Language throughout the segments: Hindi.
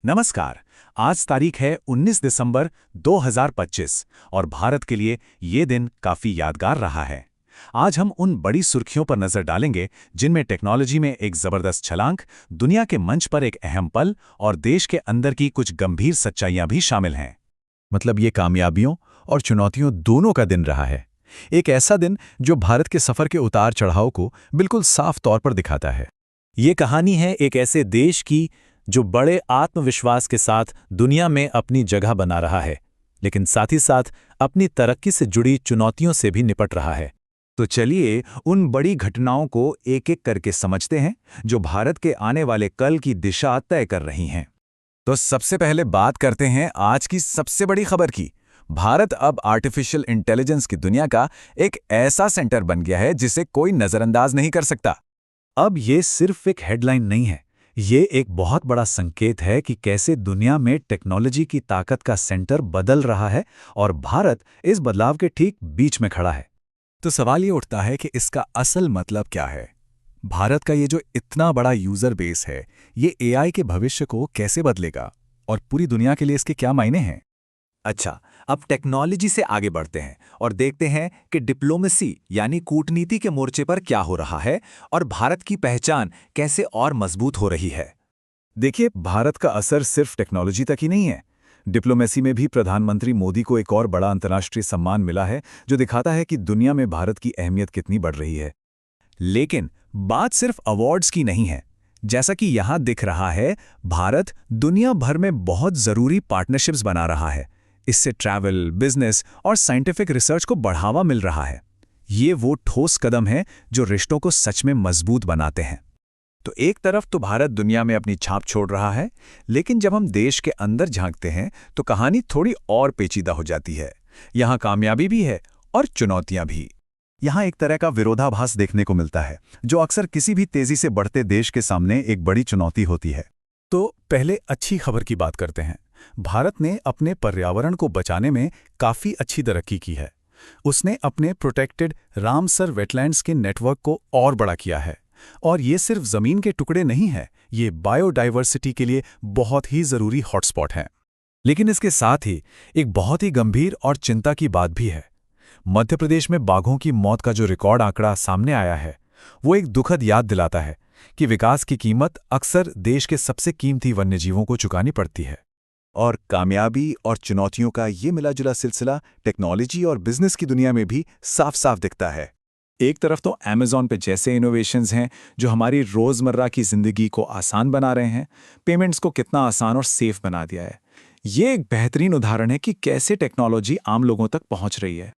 नमस्कार। आज तारीख है 19 दिसंबर 2025 और भारत के लिए ये दिन काफी यादगार रहा है। आज हम उन बड़ी सुर्खियों पर नजर डालेंगे जिनमें टेक्नोलॉजी में एक जबरदस्त छलांग, दुनिया के मंच पर एक अहम पल और देश के अंदर की कुछ गंभीर सच्चाइयां भी शामिल हैं। मतलब ये कामयाबियों और चुनौतियों दोनों का दिन रहा है। एक ऐसा दिन जो भारत के सफर के उतार चढ़ाव को बिल्कुल साफ तौर पर दिखाता है। ये कहानी है एक ऐसे देश की जो बड़े आत्मविश्वास के साथ दुनिया में अपनी जगह बना रहा है, लेकिन साथ ही साथ अपनी तरक्की से जुड़ी चुनौतियों से भी निपट रहा है। तो चलिए उन बड़ी घटनाओं को एक-एक करके समझते हैं जो भारत के आने वाले कल की दिशा तय कर रही हैं। तो सबसे पहले बात करते हैं आज की सबसे बड़ी खबर की। भारत अब आर्टिफिशियल इंटेलिजेंस की दुनिया का एक ऐसा सेंटर बन गया है जिसे कोई नजरअंदाज नहीं कर सकता। अब ये सिर्फ एक हेडलाइन नहीं है, ये एक बहुत बड़ा संकेत है कि कैसे दुनिया में टेक्नोलॉजी की ताकत का सेंटर बदल रहा है और भारत इस बदलाव के ठीक बीच में खड़ा है। तो सवाल ये उठता है कि इसका असल मतलब क्या है? भारत का ये जो इतना बड़ा यूजर बेस है, ये एआई के भविष्य को कैसे बदलेगा और पूरी दुनिया के लिए इसके क्या मायने हैं? अच्छा, अब टेक्नोलॉजी से आगे बढ़ते हैं और देखते हैं कि डिप्लोमेसी यानी कूटनीति के मोर्चे पर क्या हो रहा है और भारत की पहचान कैसे और मजबूत हो रही है। देखिए, भारत का असर सिर्फ टेक्नोलॉजी तक ही नहीं है। डिप्लोमेसी में भी प्रधानमंत्री मोदी को एक और बड़ा अंतर्राष्ट्रीय सम्मान मिला है जो दिखाता है कि दुनिया में भारत की अहमियत कितनी बढ़ रही है। लेकिन बात सिर्फ अवार्ड्स की नहीं है। जैसा कि यहां दिख रहा है, भारत दुनिया भर में बहुत जरूरी पार्टनरशिप्स बना रहा है। इससे ट्रैवल, बिजनेस और साइंटिफिक रिसर्च को बढ़ावा मिल रहा है। ये वो ठोस कदम है जो रिश्तों को सच में मजबूत बनाते हैं। तो एक तरफ तो भारत दुनिया में अपनी छाप छोड़ रहा है, लेकिन जब हम देश के अंदर झांकते हैं तो कहानी थोड़ी और पेचीदा हो जाती है। यहाँ कामयाबी भी है और चुनौतियां भी। यहाँ एक तरह का विरोधाभास देखने को मिलता है जो अक्सर किसी भी तेजी से बढ़ते देश के सामने एक बड़ी चुनौती होती है। तो पहले अच्छी खबर की बात करते हैं। भारत ने अपने पर्यावरण को बचाने में काफी अच्छी तरक्की की है। उसने अपने प्रोटेक्टेड रामसर वेटलैंड्स के नेटवर्क को और बड़ा किया है। और ये सिर्फ जमीन के टुकड़े नहीं है, ये बायोडाइवर्सिटी के लिए बहुत ही जरूरी हॉटस्पॉट हैं। लेकिन इसके साथ ही एक बहुत ही गंभीर और चिंता की बात भी है। मध्य प्रदेश में बाघों की मौत का जो रिकॉर्ड आंकड़ा सामने आया है, वो एक दुखद याद दिलाता है कि विकास की कीमत अक्सर देश के सबसे कीमती वन्यजीवों को चुकानी पड़ती है। और कामयाबी और चुनौतियों का ये मिला-जुला सिलसिला टेक्नोलॉजी और बिजनेस की दुनिया में भी साफ साफ दिखता है। एक तरफ तो अमेज़न पे जैसे इनोवेशंस हैं जो हमारी रोज़मर्रा की ज़िंदगी को आसान बना रहे हैं, पेमेंट्स को कितना आसान और सेफ बना दिया है। ये एक बेहतरीन उदाहरण है कि कैसे टेक्नोलॉजी आम लोगों तक पहुंच रही है।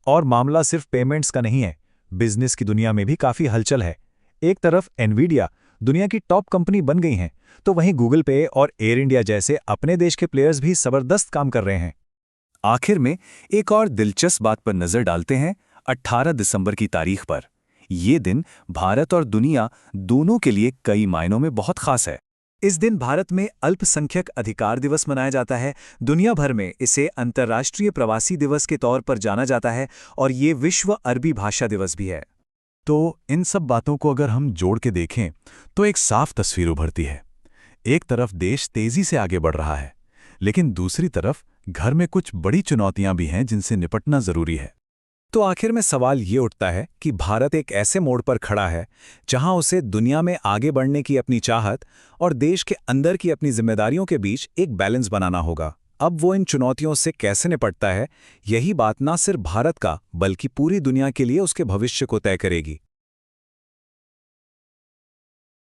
और मामला सिर्फ पेमेंट्स का नहीं है, बिजनेस की दुनिया में भी काफी हलचल है। एक तरफ एनवीडिया दुनिया की टॉप कंपनी बन गई हैं, तो वहीं गूगल पे और एयर इंडिया जैसे अपने देश के प्लेयर्स भी जबरदस्त काम कर रहे हैं। आखिर में एक और दिलचस्प बात पर नजर डालते हैं, 18 दिसंबर की तारीख पर। ये दिन भारत और दुनिया दोनों के लिए कई मायनों में बहुत खास है। इस दिन भारत में अल्पसंख्यक अधिकार दिवस मनाया जाता है। दुनिया भर में इसे अंतर्राष्ट्रीय प्रवासी दिवस के तौर पर जाना जाता है और ये विश्व अरबी भाषा दिवस भी है। तो इन सब बातों को अगर हम जोड़ के देखें तो एक साफ तस्वीर उभरती है। एक तरफ देश तेजी से आगे बढ़ रहा है, लेकिन दूसरी तरफ घर में कुछ बड़ी चुनौतियां भी हैं जिनसे निपटना जरूरी है। तो आखिर में सवाल ये उठता है कि भारत एक ऐसे मोड़ पर खड़ा है जहां उसे दुनिया में आगे बढ़ने की अपनी चाहत और देश के अंदर की अपनी जिम्मेदारियों के बीच एक बैलेंस बनाना होगा। अब वो इन चुनौतियों से कैसे निपटता है, यही बात ना सिर्फ भारत का बल्कि पूरी दुनिया के लिए उसके भविष्य को तय करेगी।